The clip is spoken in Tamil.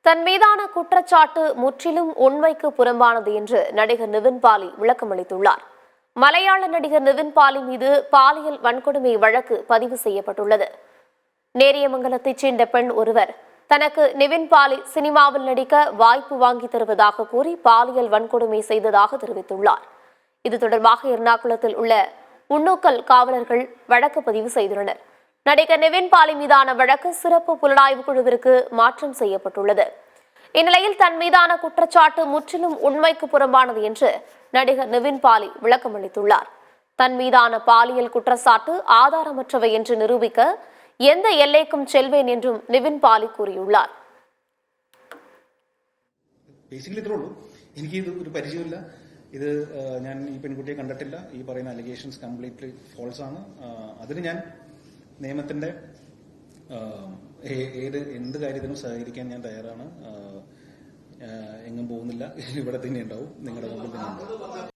தன் மீதான குற்றச்சாட்டு முற்றிலும் உண்மைக்கு புறம்பானது என்று நடிகர் நிவின் பாலி விளக்கமளித்துள்ளார். மலையாள நடிகர் நிவின் பாலி மீது பாலியல் வன்கொடுமை வழக்கு பதிவு செய்யப்பட்டுள்ளது. நேரியமங்கலத்தைச் சேர்ந்த பெண் ஒருவர் தனக்கு நிவின் பாலி சினிமாவில் நடிக்க வாய்ப்பு வாங்கி தருவதாக கூறி பாலியல் வன்கொடுமை செய்ததாக தெரிவித்துள்ளார். இது தொடர்பாக எர்ணாகுளத்தில் உள்ள உன்னூக்கல் காவலர்கள் வழக்கு பதிவு செய்துள்ளனர். நடிகர் நிவின் பாலி மீதான வழக்கு சிறப்பு புலனாய்வு குழுவிற்கு மாற்றம் செய்யப்பட்டுள்ளது. இந்நிலையில் தன் மீதான குற்றச்சாட்டு முற்றிலும் உண்மைக்கு புறம்பானது என்று நடிகர் நிவின் பாலி விளக்கமளித்துள்ளார். தன் மீதான பாலியல் குற்றச்சாட்டு ஆதாரமற்றவை என்று நிரூபிக்க எந்த எல்லைக்கும் செல்வேன் என்றும் நிவின் பாலி கூறியுள்ளார். ഇത് ഞാൻ ഈ പെൺകുട്ടിയെ കണ്ടിട്ടില്ല. ഈ പറയുന്ന അലിഗേഷൻസ് കംപ്ലീറ്റ്ലി ഫോൾസ് ആണ്. അതിന് ഞാൻ നിയമത്തിന്റെ എന്ത് കാര്യത്തിനും സഹകരിക്കാൻ ഞാൻ തയ്യാറാണ്. എങ്ങും പോകുന്നില്ല, ഇവിടെ തന്നെ ഉണ്ടാവും, നിങ്ങളുടെ മുമ്പിൽ തന്നെ ഉണ്ടാവും.